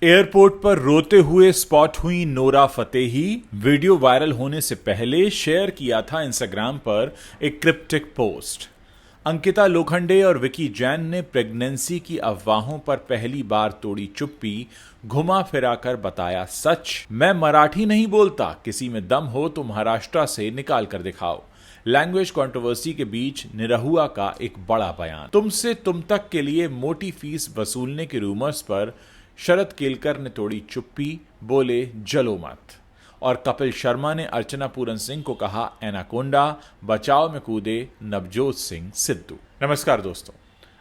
Airport पर रोते हुए स्पॉट हुई नोरा फतेही। वीडियो वायरल होने से पहले शेयर किया था इंस्टाग्राम पर एक क्रिप्टिक पोस्ट। अंकिता लोखंडे और विकी जैन ने प्रेगनेंसी की अफवाहों पर पहली बार तोड़ी चुप्पी, घुमा फिराकर बताया सच। मैं मराठी नहीं बोलता, किसी में दम हो तो महाराष्ट्र से निकाल कर दिखाओ। लैंग्वेज कंट्रोवर्सी के बीच निरहुआ का एक बड़ा बयान। तुमसे तुम तक के लिए मोटी फीस वसूलने के रूमर्स पर शरद केलकर ने तोड़ी चुप्पी, बोले जलो मत। और कपिल शर्मा ने अर्चना पूरन सिंह को कहा एनाकोंडा, बचाव में कूदे नवजोत सिंह सिद्धू। नमस्कार दोस्तों,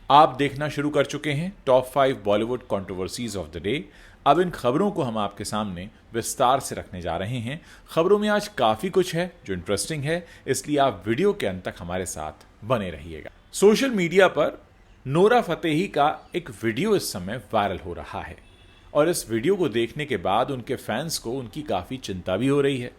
आप देखना शुरू कर चुके हैं top 5 Bollywood controversies of the day. अब इन खबरों को हम आपके सामने विस्तार से रखने जा रहे हैं। खबरों में आज काफी कुछ है जो इंटरेस्टिंग है, इसलिए आप वीडियो के अंत तक हमारे साथ बने रहिएगा। सोशल मीडिया पर नोरा फतेही का एक वीडियो इस समय वायरल हो रहा है और इस वीडियो को देखने के बाद उनके फैंस को उनकी काफी चिंता भी हो रही है।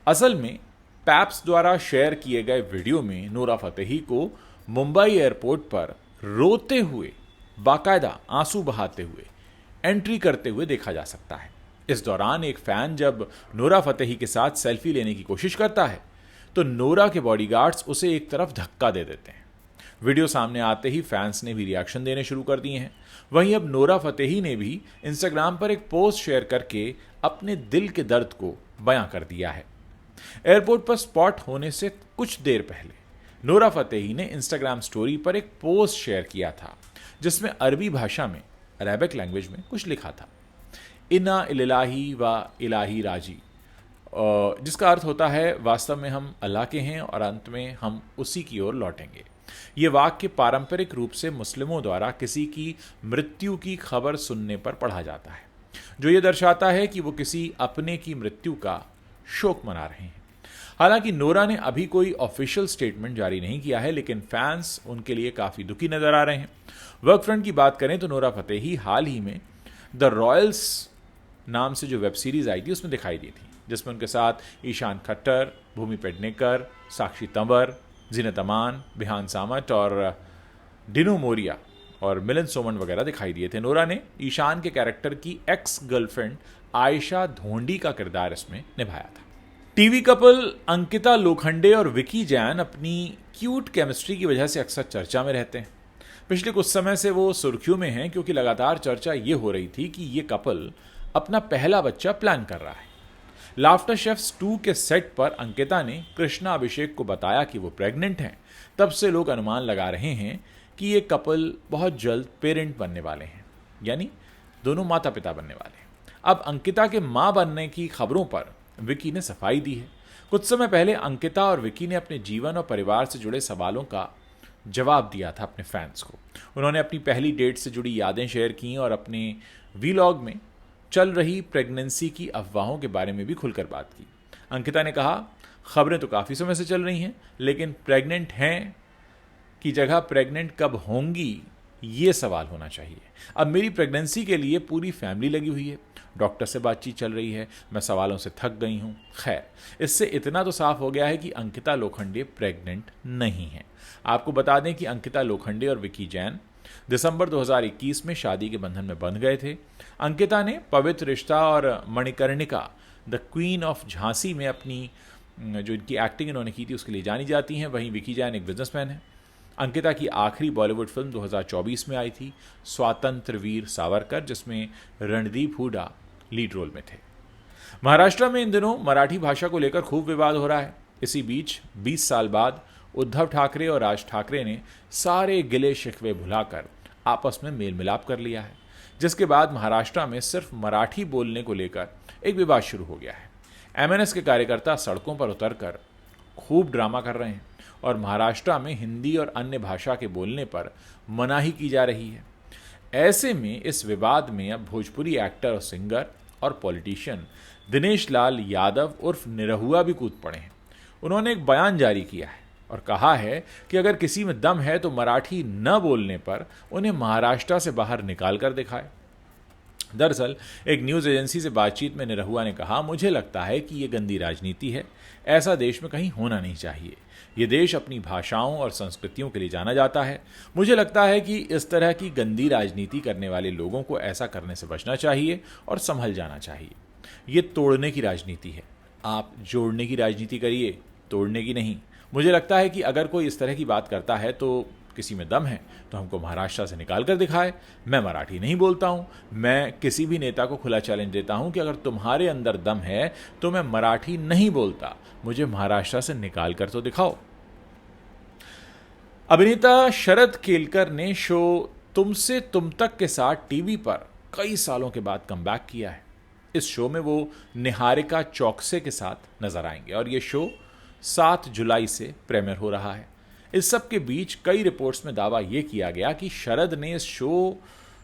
असल में पैप्स द्वारा शेयर किए गए वीडियो में नोरा फतेही को मुंबई एयरपोर्ट पर रोते हुए, बाकायदा आंसू बहाते हुए एंट्री करते हुए देखा जा सकता है। इस दौरान एक फैन जब नोरा फतेही के साथ सेल्फी लेने की कोशिश करता है तो नोरा के बॉडीगार्ड्स उसे एक तरफ धक्का दे देते हैं। वीडियो सामने आते ही फैंस ने भी रिएक्शन देने शुरू कर दिए हैं। वहीं अब नोरा फतेही ने भी इंस्टाग्राम पर एक पोस्ट शेयर करके अपने दिल के दर्द को बयां कर दिया है। एयरपोर्ट पर स्पॉट होने से कुछ देर पहले नोरा फतेही ने इंस्टाग्राम स्टोरी पर एक पोस्ट शेयर किया था जिसमें अरबी भाषा में, अरेबिक लैंग्वेज में कुछ लिखा था, इन्ना इलाही व इलाही राजी, जिसका अर्थ होता है वास्तव में हम अल्लाह के हैं और अंत में हम उसी की ओर लौटेंगे। ये वाक्य पारंपरिक रूप से मुस्लिमों द्वारा किसी की मृत्यु की खबर सुनने पर पढ़ा जाता है, जो ये दर्शाता है कि वो किसी अपने की मृत्यु का शोक मना रहे हैं। हालांकि नोरा ने अभी कोई ऑफिशियल स्टेटमेंट जारी नहीं किया है, लेकिन फैंस उनके लिए काफी दुखी नजर आ रहे हैं। वर्क फ्रंट की बात करें तो नोरा फतेही हाल ही में द रॉयल्स नाम से जो वेब सीरीज आई थी उसमें दिखाई दी थी, जिसमें उनके साथ ईशान खट्टर, भूमि पेडनेकर, साक्षी तंवर, जीनत अमान, बिहान सामत और डिनो मोरिया और मिलन सोमन वगैरह दिखाई दिए थे। नोरा ने ईशान के कैरेक्टर की एक्स गर्लफ्रेंड आयशा धोंडी का किरदार इसमें निभाया था। टीवी कपल अंकिता लोखंडे और विकी जैन अपनी क्यूट केमिस्ट्री की वजह से अक्सर चर्चा में रहते हैं। पिछले कुछ समय से वो सुर्खियों में हैं क्योंकि लगातार चर्चा ये हो रही थी कि ये कपल अपना पहला बच्चा प्लान कर रहा है। लाफ्टर शेफ्स 2 के सेट पर अंकिता ने कृष्णा अभिषेक को बताया कि वो प्रेग्नेंट हैं। तब से लोग अनुमान लगा रहे हैं कि ये कपल बहुत जल्द पेरेंट बनने वाले हैं, यानी दोनों माता पिता बनने वाले हैं। अब अंकिता के मां बनने की खबरों पर विकी ने सफाई दी है। कुछ समय पहले अंकिता और विकी ने अपने जीवन और परिवार से जुड़े सवालों का जवाब दिया था अपने फैंस को। उन्होंने अपनी पहली डेट से जुड़ी यादें शेयर की और अपने वीलॉग में चल रही प्रेगनेंसी की अफवाहों के बारे में भी खुलकर बात की। अंकिता ने कहा, खबरें तो काफ़ी समय से चल रही हैं, लेकिन प्रेग्नेंट हैं की जगह प्रेग्नेंट कब होंगी ये सवाल होना चाहिए। अब मेरी प्रेगनेंसी के लिए पूरी फैमिली लगी हुई है, डॉक्टर से बातचीत चल रही है, मैं सवालों से थक गई हूँ। खैर, इससे इतना तो साफ हो गया है कि अंकिता लोखंडे प्रेग्नेंट नहीं है। आपको बता दें कि अंकिता लोखंडे और विकी जैन दिसंबर 2021 में शादी के बंधन में बंध गए थे। अंकिता ने पवित्र रिश्ता और Manikarnika the queen of Jhansi में अपनी जो इनकी एक्टिंग इन्होंने की थी उसके लिए जानी जाती हैं। वहीं विकी जैन एक बिजनेसमैन है। अंकिता की आखिरी बॉलीवुड फिल्म 2024 में आई थी स्वातंत्र वीर सावरकर, जिसमें रणदीप हुडा लीड रोल में थे। महाराष्ट्र में इन दिनों मराठी भाषा को लेकर खूब विवाद हो रहा है। इसी बीच 20 साल बाद उद्धव ठाकरे और राज ठाकरे ने सारे गिले शिकवे भुलाकर आपस में मेल मिलाप कर लिया है, जिसके बाद महाराष्ट्र में सिर्फ मराठी बोलने को लेकर एक विवाद शुरू हो गया है। एमएनएस के कार्यकर्ता सड़कों पर उतरकर खूब ड्रामा कर रहे हैं और महाराष्ट्र में हिंदी और अन्य भाषा के बोलने पर मनाही की जा रही है। ऐसे में इस विवाद में अब भोजपुरी एक्टर और सिंगर और पॉलिटिशियन दिनेश लाल यादव उर्फ निरहुआ भी कूद पड़े हैं। उन्होंने एक बयान जारी किया है और कहा है कि अगर किसी में दम है तो मराठी न बोलने पर उन्हें महाराष्ट्र से बाहर निकाल कर दिखाए। दरअसल एक न्यूज़ एजेंसी से बातचीत में निरहुआ ने कहा, मुझे लगता है कि ये गंदी राजनीति है, ऐसा देश में कहीं होना नहीं चाहिए। ये देश अपनी भाषाओं और संस्कृतियों के लिए जाना जाता है। मुझे लगता है कि इस तरह की गंदी राजनीति करने वाले लोगों को ऐसा करने से बचना चाहिए और संभल जाना चाहिए। ये तोड़ने की राजनीति है, आप जोड़ने की राजनीति करिए, तोड़ने की नहीं। मुझे लगता है कि अगर कोई इस तरह की बात करता है तो किसी में दम है तो हमको महाराष्ट्र से निकाल कर दिखाए। मैं मराठी नहीं बोलता हूं, मैं किसी भी नेता को खुला चैलेंज देता हूं कि अगर तुम्हारे अंदर दम है तो मैं मराठी नहीं बोलता, मुझे महाराष्ट्र से निकाल कर तो दिखाओ। अभिनेता शरद केलकर ने शो तुमसे तुम तक के साथ टीवी पर कई सालों के बाद कमबैक किया है। इस शो में वो निहारिका चौकसे के साथ नजर आएंगे और ये शो 7 जुलाई से प्रीमियर हो रहा है। इस सब के बीच कई रिपोर्ट्स में दावा यह किया गया कि शरद ने इस शो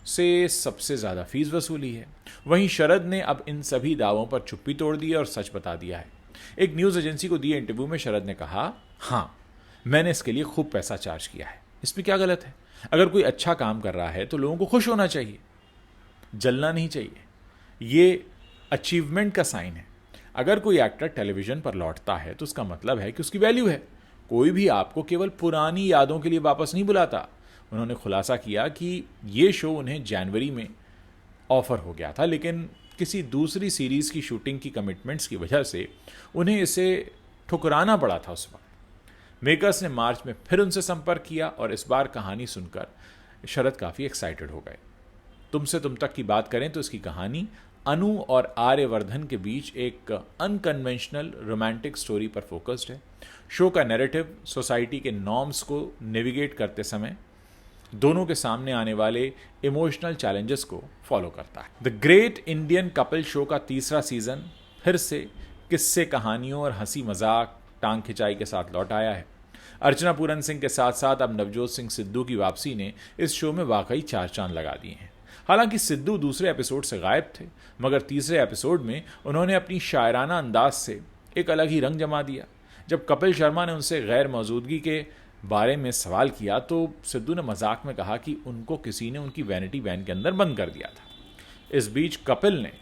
से सबसे ज़्यादा फीस वसूली है। वहीं शरद ने अब इन सभी दावों पर चुप्पी तोड़ दी और सच बता दिया है। एक न्यूज़ एजेंसी को दिए इंटरव्यू में शरद ने कहा, हाँ मैंने इसके लिए खूब पैसा चार्ज किया है। इसमें क्या गलत है? अगर कोई अच्छा काम कर रहा है तो लोगों को खुश होना चाहिए, जलना नहीं चाहिए। ये अचीवमेंट का साइन है। अगर कोई एक्टर टेलीविजन पर लौटता है तो उसका मतलब है कि उसकी वैल्यू है। कोई भी आपको केवल पुरानी यादों के लिए वापस नहीं बुलाता। उन्होंने खुलासा किया कि ये शो उन्हें जनवरी में ऑफर हो गया था, लेकिन किसी दूसरी सीरीज की शूटिंग की कमिटमेंट्स की वजह से उन्हें इसे ठुकराना पड़ा था। उस वक्त मेकर्स ने मार्च में फिर उनसे संपर्क किया और इस बार कहानी सुनकर शरद काफ़ी एक्साइटेड हो गए। तुमसे तुम तक की बात करें तो इसकी कहानी अनु और आर्यवर्धन के बीच एक अनकन्वेंशनल रोमांटिक स्टोरी पर फोकस्ड है। शो का नैरेटिव सोसाइटी के नॉर्म्स को नेविगेट करते समय दोनों के सामने आने वाले इमोशनल चैलेंजेस को फॉलो करता है। The great Indian couple show का तीसरा सीजन फिर से किस्से, कहानियों और हंसी मजाक, टांग खिंचाई के साथ लौट आया है। अर्चना पूरन सिंह के साथ साथ अब नवजोत सिंह सिद्धू की वापसी ने इस शो में वाकई 4 चांद लगा दिए हैं। हालांकि सिद्धू दूसरे एपिसोड से गायब थे, मगर तीसरे एपिसोड में उन्होंने अपनी शायराना अंदाज से एक अलग ही रंग जमा दिया। जब कपिल शर्मा ने उनसे गैर मौजूदगी के बारे में सवाल किया तो सिद्धू ने मजाक में कहा कि उनको किसी ने उनकी वैनिटी वैन के अंदर बंद कर दिया था। इस बीच कपिल ने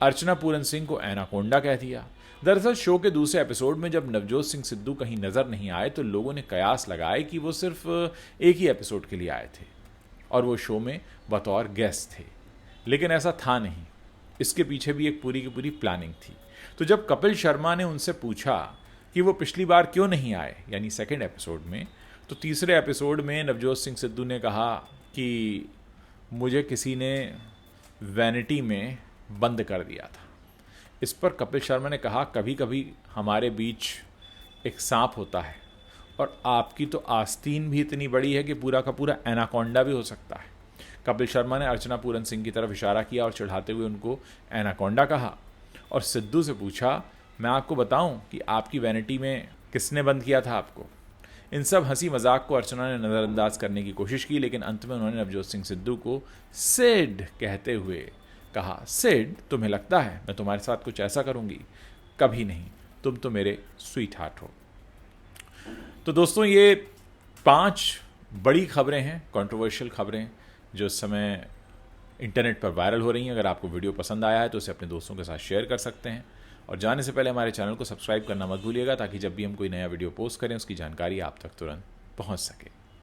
अर्चना पूरन सिंह को एनाकोंडा कह दिया। दरअसल शो के दूसरे एपिसोड में जब नवजोत सिंह सिद्धू कहीं नजर नहीं आए तो लोगों ने कयास लगाए कि वो सिर्फ एक ही एपिसोड के लिए आए थे और वो शो में बतौर गेस्ट थे, लेकिन ऐसा था नहीं। इसके पीछे भी एक पूरी की पूरी प्लानिंग थी। तो जब कपिल शर्मा ने उनसे पूछा कि वो पिछली बार क्यों नहीं आए, यानी सेकंड एपिसोड में, तो तीसरे एपिसोड में नवजोत सिंह सिद्धू ने कहा कि मुझे किसी ने वैनिटी में बंद कर दिया था। इस पर कपिल शर्मा ने कहा, कभी कभी हमारे बीच एक सांप होता है और आपकी तो आस्तीन भी इतनी बड़ी है कि पूरा का पूरा एनाकोंडा भी हो सकता है। कपिल शर्मा ने अर्चना पूरन सिंह की तरफ इशारा किया और चिढ़ाते हुए उनको एनाकोंडा कहा और सिद्धू से पूछा, मैं आपको बताऊं कि आपकी वैनिटी में किसने बंद किया था आपको। इन सब हंसी मजाक को अर्चना ने नज़रअंदाज करने की कोशिश की, लेकिन अंत में उन्होंने नवजोत सिंह सिद्धू को सिड कहते हुए कहा, सिड तुम्हें लगता है मैं तुम्हारे साथ कुछ ऐसा करूंगी? कभी नहीं, तुम तो मेरे स्वीट हार्ट हो। तो दोस्तों, ये 5 बड़ी खबरें हैं, कंट्रोवर्शियल खबरें जो इस समय इंटरनेट पर वायरल हो रही हैं। अगर आपको वीडियो पसंद आया है तो इसे अपने दोस्तों के साथ शेयर कर सकते हैं और जाने से पहले हमारे चैनल को सब्सक्राइब करना मत भूलिएगा ताकि जब भी हम कोई नया वीडियो पोस्ट करें उसकी जानकारी आप तक तुरंत पहुंच सके।